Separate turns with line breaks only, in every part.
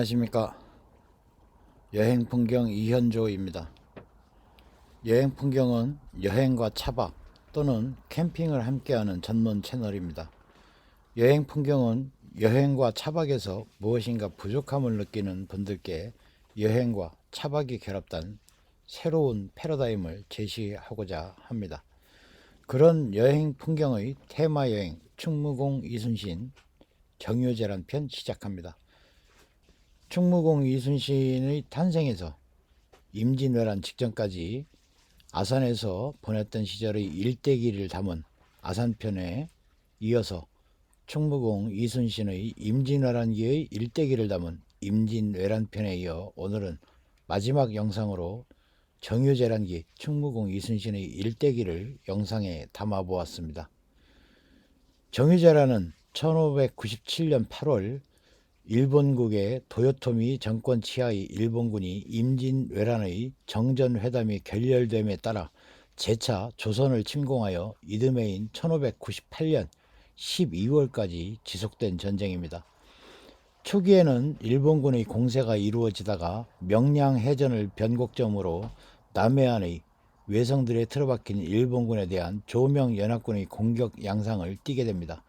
안녕하십니까. 여행풍경 이현조입니다. 여행풍경은 여행과 차박 또는 캠핑을 함께하는 전문 채널입니다. 여행풍경은 여행과 차박에서 무엇인가 부족함을 느끼는 분들께 여행과 차박이 결합된 새로운 패러다임을 제시하고자 합니다. 그런 여행풍경의 테마여행 충무공 이순신 정유재란 편 시작합니다. 충무공 이순신의 탄생에서 임진왜란 직전까지 아산에서 보냈던 시절의 일대기를 담은 아산편에 이어서 충무공 이순신의 임진왜란기의 일대기를 담은 임진왜란편에 이어 오늘은 마지막 영상으로 정유재란기 충무공 이순신의 일대기를 영상에 담아 보았습니다. 정유재란은 1597년 8월 일본국의 도요토미 정권 치하의 일본군이 임진왜란의 정전회담이 결렬됨에 따라 재차 조선을 침공하여 이듬해인 1598년 12월까지 지속된 전쟁입니다. 초기에는 일본군의 공세가 이루어지다가 명량해전을 변곡점으로 남해안의 외성들에 틀어박힌 일본군에 대한 조명연합군의 공격 양상을 띠게 됩니다.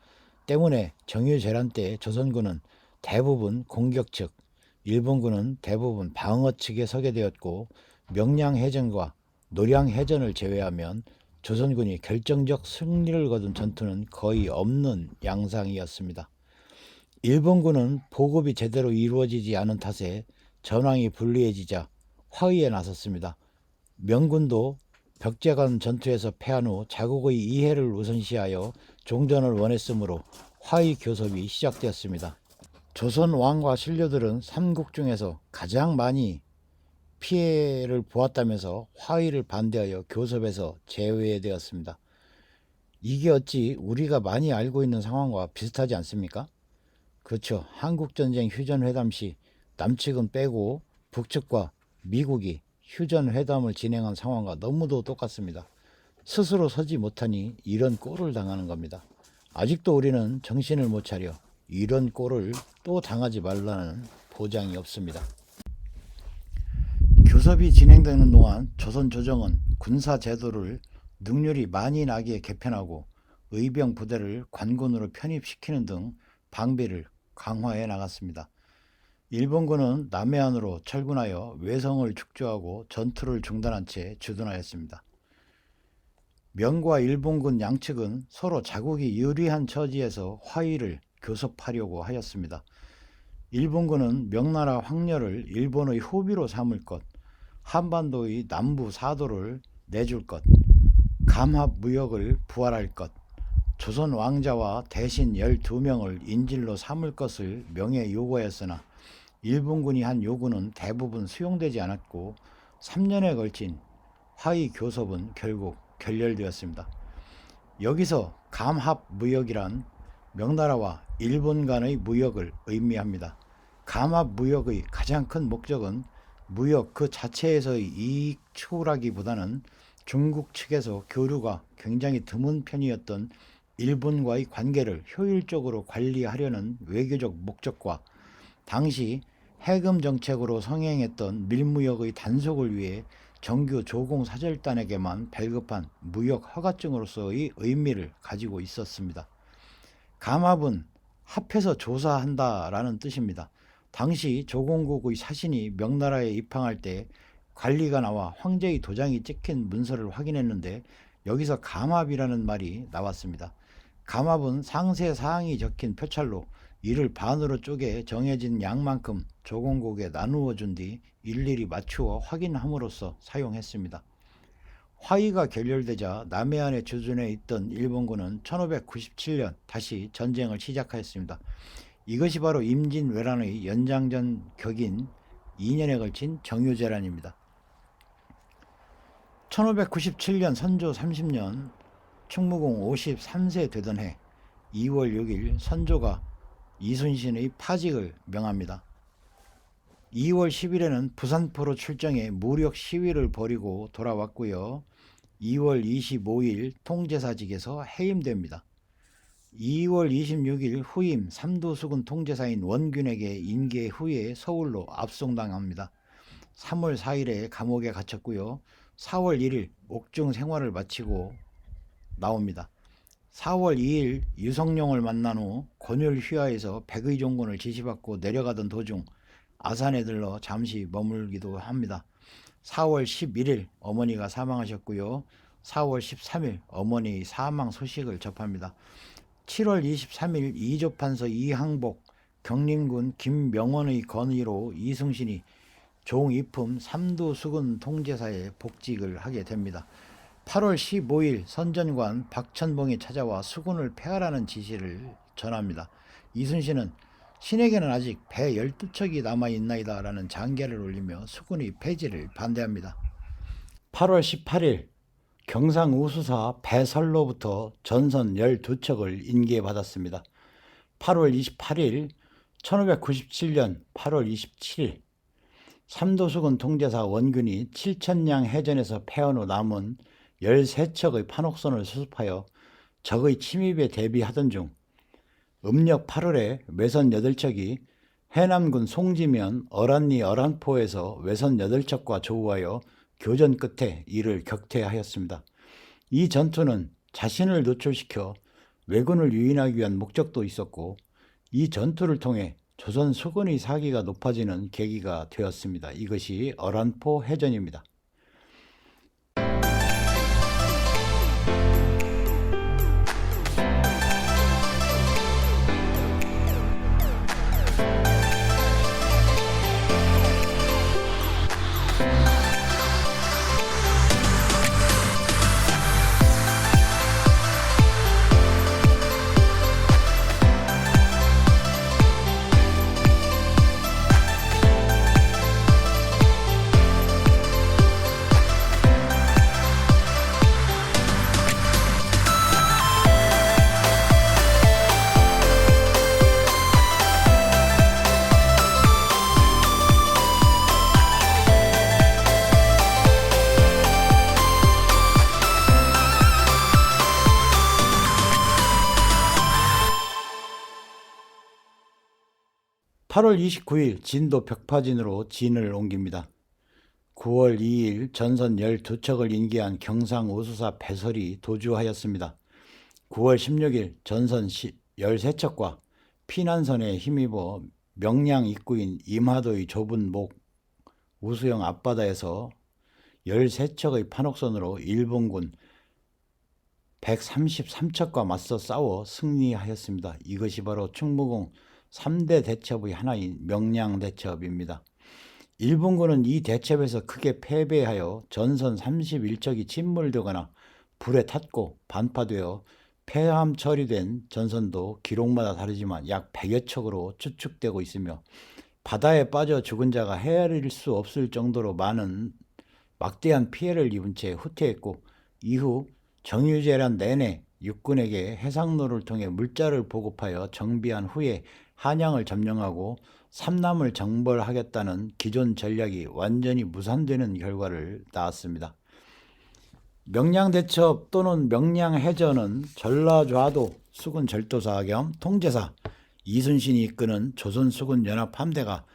때문에 정유재란 때 조선군은 대부분 공격 측, 일본군은 대부분 방어 측에 서게 되었고, 명량해전과 노량해전을 제외하면 조선군이 결정적 승리를 거둔 전투는 거의 없는 양상이었습니다. 일본군은 보급이 제대로 이루어지지 않은 탓에 전황이 불리해지자 화의에 나섰습니다. 명군도 벽제관 전투에서 패한 후 자국의 이해를 우선시하여 종전을 원했으므로 화의 교섭이 시작되었습니다. 조선 왕과 신료들은 삼국 중에서 가장 많이 피해를 보았다면서 화의를 반대하여 교섭에서 제외되었습니다. 이게 어찌 우리가 많이 알고 있는 상황과 비슷하지 않습니까? 그렇죠. 한국전쟁 휴전회담 시 남측은 빼고 북측과 미국이 휴전회담을 진행한 상황과 너무도 똑같습니다. 스스로 서지 못하니 이런 꼴을 당하는 겁니다. 아직도 우리는 정신을 못 차려 이런 꼴을 또 당하지 말라는 보장이 없습니다. 교섭이 진행되는 동안 조선 조정은 군사 제도를 능률이 많이 나게 개편하고 의병 부대를 관군으로 편입시키는 등 방비를 강화해 나갔습니다. 일본군은 남해안으로 철군하여 외성을 축조하고 전투를 중단한 채 주둔하였습니다. 명과 일본군 양측은 서로 자국이 유리한 처지에서 화의를 교섭하려고 하였습니다. 일본군은 명나라 황녀를 일본의 후비로 삼을 것, 한반도의 남부 사도를 내줄 것, 감합 무역을 부활할 것, 조선 왕자와 대신 12명을 인질로 삼을 것을 명예 요구하였으나 일본군이 한 요구는 대부분 수용되지 않았고 3년에 걸친 화의 교섭은 결국 결렬되었습니다. 여기서 감합 무역이란 명나라와 일본 간의 무역을 의미합니다. 감합 무역의 가장 큰 목적은 무역 그 자체에서의 이익 추구라기보다는 중국 측에서 교류가 굉장히 드문 편이었던 일본과의 관계를 효율적으로 관리하려는 외교적 목적과 당시 해금 정책으로 성행했던 밀무역의 단속을 위해 정규 조공 사절단에게만 발급한 무역 허가증으로서의 의미를 가지고 있었습니다. 감합은 합해서 조사한다라는 뜻입니다. 당시 조공국의 사신이 명나라에 입항할 때 관리가 나와 황제의 도장이 찍힌 문서를 확인했는데 여기서 감합이라는 말이 나왔습니다. 감합은 상세 사항이 적힌 표찰로 이를 반으로 쪼개 정해진 양만큼 조공국에 나누어 준 뒤 일일이 맞추어 확인함으로써 사용했습니다. 화의가 결렬되자 남해안에 주둔해 있던 일본군은 1597년 다시 전쟁을 시작하였습니다. 이것이 바로 임진왜란의 연장전 격인 2년에 걸친 정유재란입니다. 1597년 선조 30년 충무공 53세 되던 해 2월 6일 선조가 이순신의 파직을 명합니다. 2월 10일에는 부산포로 출정해 무력 시위를 벌이고 돌아왔고요. 2월 25일 통제사직에서 해임됩니다. 2월 26일 후임 삼도수군 통제사인 원균에게 인계 후에 서울로 압송당합니다. 3월 4일에 감옥에 갇혔고요. 4월 1일 옥중 생활을 마치고 나옵니다. 4월 2일 유성룡을 만난 후 권율 휘하에서 백의종군을 지시받고 내려가던 도중 아산에 들러 잠시 머물기도 합니다. 4월 11일 어머니가 사망하셨고요. 4월 13일 어머니 사망 소식을 접합니다. 7월 23일 이조판서 이항복, 경림군 김명원의 건의로 이순신이 종이품 삼도수군 통제사에 복직을 하게 됩니다. 8월 15일 선전관 박천봉이 찾아와 수군을 폐하라는 지시를 전합니다. 이순신은 신에게는 아직 배 12척이 남아있나이다 라는 장계를 올리며 수군의 폐지를 반대합니다. 8월 18일 경상우수사 배설로부터 전선 12척을 인계받았습니다. 8월 28일 1597년 8월 27일 삼도수군 통제사 원균이 7천량 해전에서 패한 후 남은 13척의 판옥선을 수습하여 적의 침입에 대비하던 중 음력 8월에 외선 8척이 해남군 송지면 어란리 어란포에서 외선 8척과 조우하여 교전 끝에 이를 격퇴하였습니다. 이 전투는 자신을 노출시켜 왜군을 유인하기 위한 목적도 있었고 이 전투를 통해 조선 수군의 사기가 높아지는 계기가 되었습니다. 이것이 어란포 해전입니다. (8월 29일) 진도 벽파진으로 진을 옮깁니다. 9월 2일 전선 12척을 인계한 경상우수사 배설이 도주하였습니다. 9월 16일 전선 13척과 피난선에 힘입어 명량 입구인 임하도의 좁은 목 우수영 앞바다에서 13척의 판옥선으로 일본군 133척과 맞서 싸워 승리하였습니다. 이것이 바로 충무공 3대 대첩의 하나인 명량대첩입니다. 일본군은 이 대첩에서 크게 패배하여 전선 31척이 침몰되거나 불에 탔고 반파되어 폐함 처리된 전선도 기록마다 다르지만 약 100여 척으로 추측되고 있으며 바다에 빠져 죽은 자가 헤아릴 수 없을 정도로 많은 막대한 피해를 입은 채 후퇴했고 이후 정유재란 내내 육군에게 해상로를 통해 물자를 보급하여 정비한 후에 한양을 점령하고 삼남을 정벌하겠다는 기존 전략이 완전히 무산되는 결과를 낳았습니다. 명량대첩 또는 명량해전은 전라좌도 수군 절도사 겸 통제사 이순신이 이끄는 조선수군연합함대가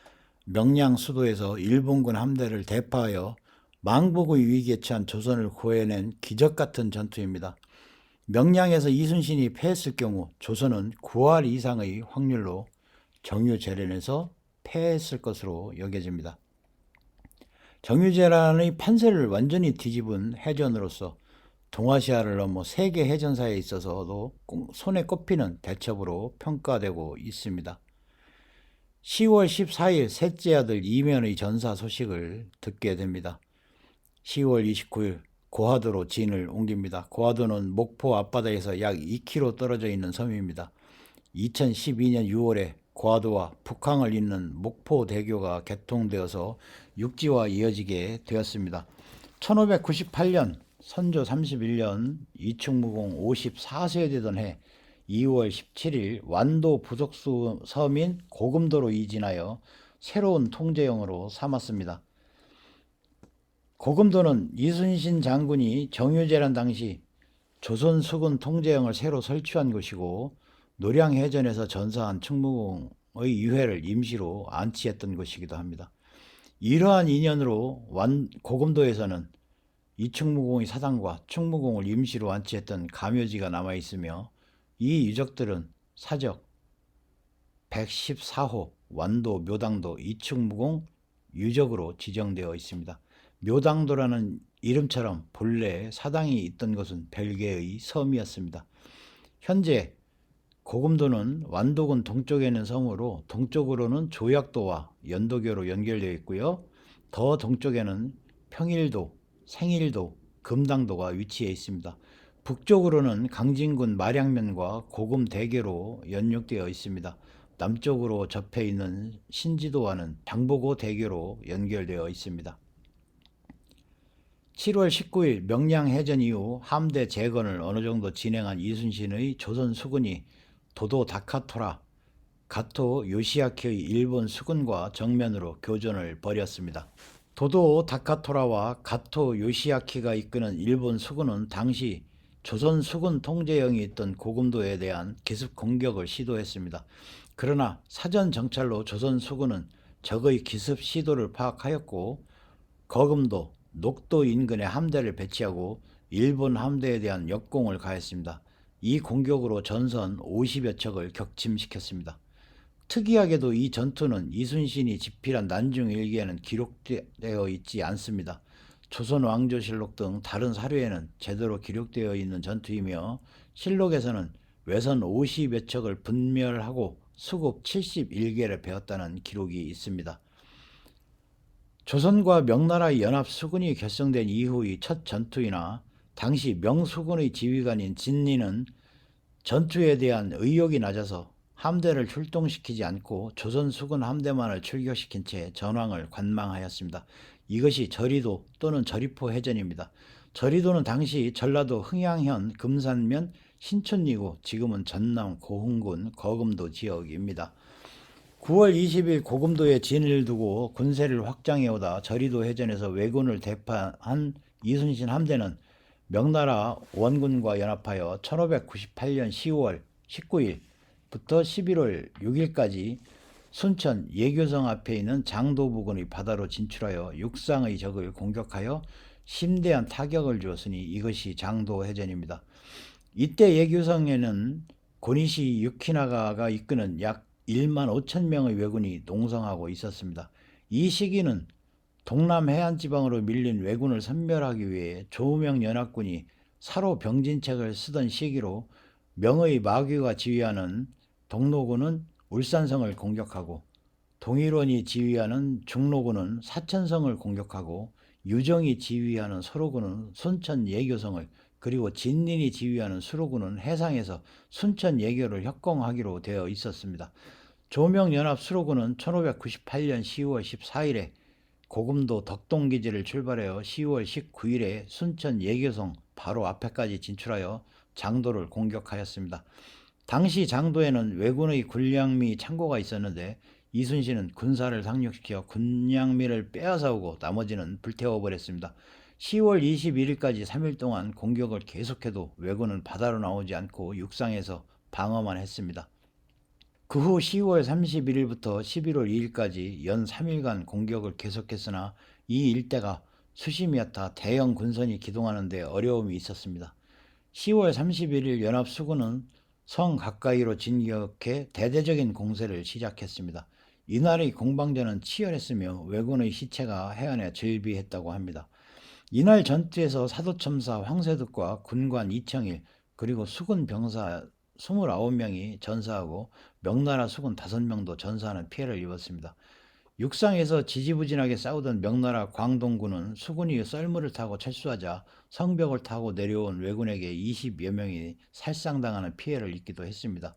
명량 수도에서 일본군 함대를 대파하여 망국의 위기에 처한 조선을 구해낸 기적같은 전투입니다. 명량에서 이순신이 패했을 경우 조선은 9할 이상의 확률로 정유재란에서 패했을 것으로 여겨집니다. 정유재란의 판세를 완전히 뒤집은 해전으로서 동아시아를 넘어 세계 해전사에 있어서도 손에 꼽히는 대첩으로 평가되고 있습니다. 10월 14일 셋째 아들 이면의 전사 소식을 듣게 됩니다. 10월 29일 고하도로 진을 옮깁니다. 고하도는 목포 앞바다에서 약 2km 떨어져 있는 섬입니다. 2012년 6월에 고하도와 북항을 잇는 목포대교가 개통되어서 육지와 이어지게 되었습니다. 1598년 선조 31년 이충무공 54세 되던 해 2월 17일 완도 부속수 섬인 고금도로 이진하여 새로운 통제영으로 삼았습니다. 고금도는 이순신 장군이 정유재란 당시 조선 수군 통제영을 새로 설치한 곳이고 노량해전에서 전사한 충무공의 유해를 임시로 안치했던 곳이기도 합니다. 이러한 인연으로 고금도에서는 이충무공의 사당과 충무공을 임시로 안치했던 가묘지가 남아있으며 이 유적들은 사적 114호 완도 묘당도 이충무공 유적으로 지정되어 있습니다. 묘당도라는 이름처럼 본래 사당이 있던 곳은 별개의 섬이었습니다. 현재 고금도는 완도군 동쪽에 있는 섬으로 동쪽으로는 조약도와 연도교로 연결되어 있고요. 더 동쪽에는 평일도, 생일도, 금당도가 위치해 있습니다. 북쪽으로는 강진군 마량면과 고금대교로 연육되어 있습니다. 남쪽으로 접해 있는 신지도와는 장보고 대교로 연결되어 있습니다. 7월 19일 명량해전 이후 함대 재건을 어느 정도 진행한 이순신의 조선 수군이 도도 다카토라, 가토 요시아키의 일본 수군과 정면으로 교전을 벌였습니다. 도도 다카토라와 가토 요시아키가 이끄는 일본 수군은 당시 조선 수군 통제령이 있던 고금도에 대한 기습 공격을 시도했습니다. 그러나 사전 정찰로 조선 수군은 적의 기습 시도를 파악하였고 거금도, 녹도 인근에 함대를 배치하고 일본 함대에 대한 역공을 가했습니다. 이 공격으로 전선 50여 척을 격침시켰습니다. 특이하게도 이 전투는 이순신이 집필한 난중일기에는 기록되어 있지 않습니다. 조선왕조실록 등 다른 사료에는 제대로 기록되어 있는 전투이며 실록에서는 외선 50여 척을 분멸하고 수급 71개를 베었다는 기록이 있습니다. 조선과 명나라의 연합수군이 결성된 이후의 첫 전투이나 당시 명수군의 지휘관인 진리는 전투에 대한 의욕이 낮아서 함대를 출동시키지 않고 조선 수군 함대만을 출격시킨 채 전황을 관망하였습니다. 이것이 저리도 또는 저리포 해전입니다. 저리도는 당시 전라도 흥양현 금산면 신촌리고 지금은 전남 고흥군 거금도 지역입니다. 9월 20일 고금도에 진을 두고 군세를 확장해오다 저리도 해전에서 왜군을 대파한 이순신 함대는 명나라 원군과 연합하여 1598년 10월 19일부터 11월 6일까지 순천 예교성 앞에 있는 장도 부근의 바다로 진출하여 육상의 적을 공격하여 심대한 타격을 주었으니 이것이 장도 해전입니다. 이때 예교성에는 고니시 유키나가가 이끄는 약 1만 5천 명의 왜군이 농성하고 있었습니다. 이 시기는 동남 해안지방으로 밀린 왜군을 섬멸하기 위해 조우명 연합군이 사로 병진책을 쓰던 시기로 명의 마귀가 지휘하는 동로군은 울산성을 공격하고 동일원이 지휘하는 중로군은 사천성을 공격하고 유정이 지휘하는 서로군은 순천 예교성을 그리고 진린이 지휘하는 수로군은 해상에서 순천 예교를 협공하기로 되어 있었습니다. 조명연합 수로군은 1598년 10월 14일에 고금도 덕동기지를 출발하여 10월 19일에 순천 예교성 바로 앞에까지 진출하여 장도를 공격하였습니다. 당시 장도에는 왜군의 군량미 창고가 있었는데 이순신은 군사를 상륙시켜 군량미를 빼앗아오고 나머지는 불태워버렸습니다. 10월 21일까지 3일 동안 공격을 계속해도 왜군은 바다로 나오지 않고 육상에서 방어만 했습니다. 그 후 10월 31일부터 11월 2일까지 연 3일간 공격을 계속했으나 이 일대가 수심이었다 대형 군선이 기동하는 데 어려움이 있었습니다. 10월 31일 연합수군은 성 가까이로 진격해 대대적인 공세를 시작했습니다. 이날의 공방전은 치열했으며 왜군의 시체가 해안에 즐비했다고 합니다. 이날 전투에서 사도첨사 황세득과 군관 이청일 그리고 수군 병사 29명이 전사하고 명나라 수군 5명도 전사하는 피해를 입었습니다. 육상에서 지지부진하게 싸우던 명나라 광동군은 수군이 썰물을 타고 철수하자 성벽을 타고 내려온 왜군에게 20여 명이 살상당하는 피해를 입기도 했습니다.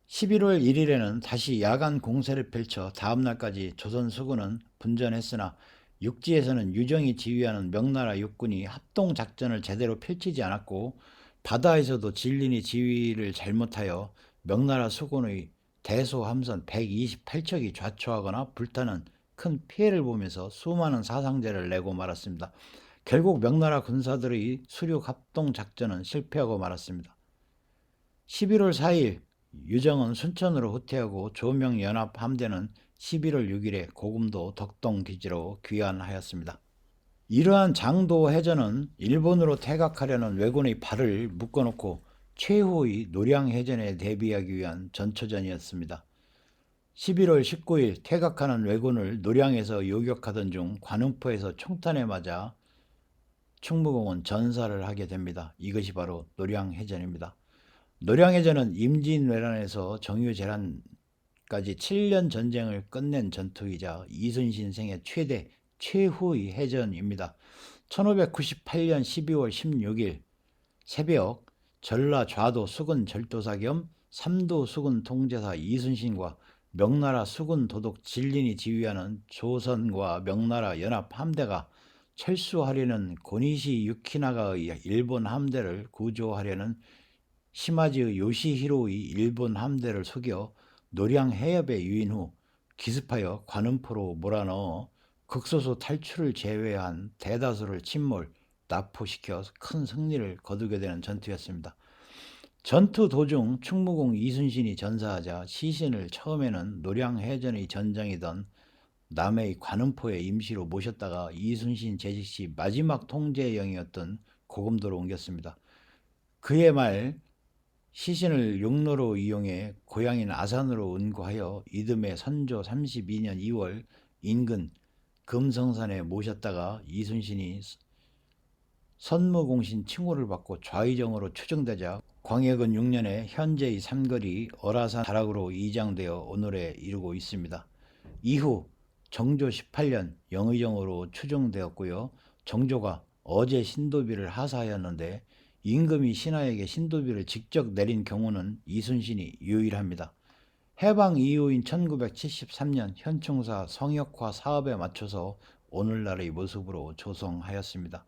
11월 1일에는 다시 야간 공세를 펼쳐 다음날까지 조선 수군은 분전했으나 육지에서는 유정이 지휘하는 명나라 육군이 합동작전을 제대로 펼치지 않았고 바다에서도 진린이 지휘를 잘못하여 명나라 수군의 대소 함선 128척이 좌초하거나 불타는 큰 피해를 보면서 수많은 사상자를 내고 말았습니다. 결국 명나라 군사들의 수륙 합동작전은 실패하고 말았습니다. 11월 4일 유정은 순천으로 후퇴하고 조명연합 함대는 11월 6일에 고금도 덕동기지로 귀환하였습니다. 이러한 장도 해전은 일본으로 퇴각하려는 왜군의 발을 묶어놓고 최후의 노량해전에 대비하기 위한 전초전이었습니다. 11월 19일 퇴각하는 왜군을 노량에서 요격하던 중 관음포에서 총탄에 맞아 충무공은 전사를 하게 됩니다. 이것이 바로 노량해전입니다. 노량해전은 임진왜란에서 정유재란까지 7년 전쟁을 끝낸 전투이자 이순신 생애 최후의 해전입니다. 1598년 12월 16일 새벽 전라 좌도 수군 절도사 겸 삼도 수군 통제사 이순신과 명나라 수군 도독 진린이 지휘하는 조선과 명나라 연합 함대가 철수하려는 고니시 유키나가의 일본 함대를 구조하려는 시마지의 요시히로의 일본 함대를 속여 노량 해협에 유인 후 기습하여 관음포로 몰아넣어 극소수 탈출을 제외한 대다수를 침몰, 납포시켜 큰 승리를 거두게 되는 전투였습니다. 전투 도중 충무공 이순신이 전사하자 시신을 처음에는 노량해전의 전장이던 남해의 관음포에 임시로 모셨다가 이순신 재직 시 마지막 통제영이었던 고금도로 옮겼습니다. 그해 말 시신을 용로로 이용해 고향인 아산으로 운구하여 이듬해 선조 32년 2월 인근 금성산에 모셨다가 이순신이 선무공신 칭호를 받고 좌의정으로 추정되자 광해군 6년에 현재의 삼거리 어라산 다락으로 이장되어 오늘에 이르고 있습니다. 이후 정조 18년 영의정으로 추정되었고요. 정조가 어제 신도비를 하사하였는데 임금이 신하에게 신도비를 직접 내린 경우는 이순신이 유일합니다. 해방 이후인 1973년 현충사 성역화 사업에 맞춰서 오늘날의 모습으로 조성하였습니다.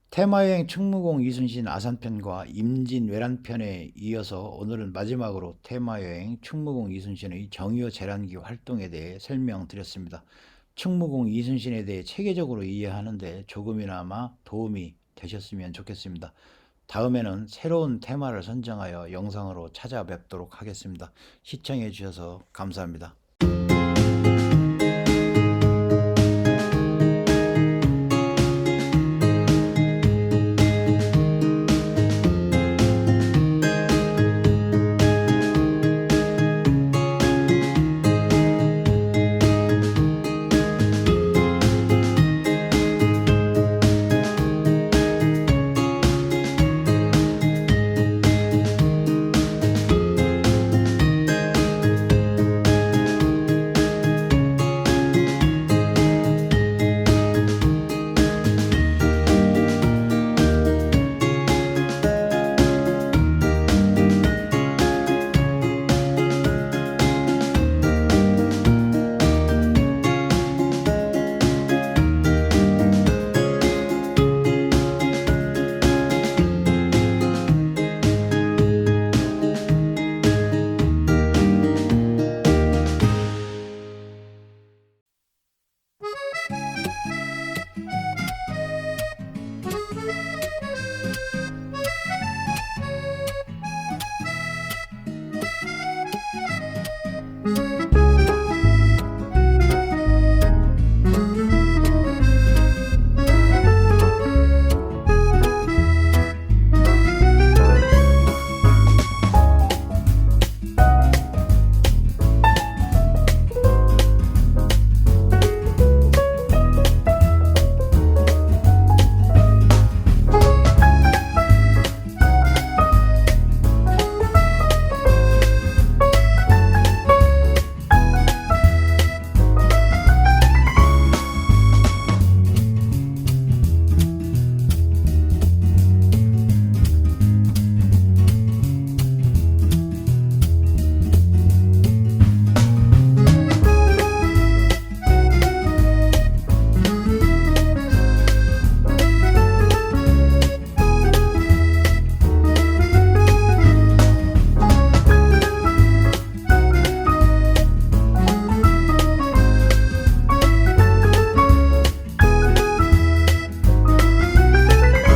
테마여행 충무공 이순신 아산편과 임진왜란편에 이어서 오늘은 마지막으로 테마여행 충무공 이순신의 정유재란기 활동에 대해 설명드렸습니다. 충무공 이순신에 대해 체계적으로 이해하는 데 조금이나마 도움이 되셨으면 좋겠습니다. 다음에는 새로운 테마를 선정하여 영상으로 찾아뵙도록 하겠습니다. 시청해 주셔서 감사합니다.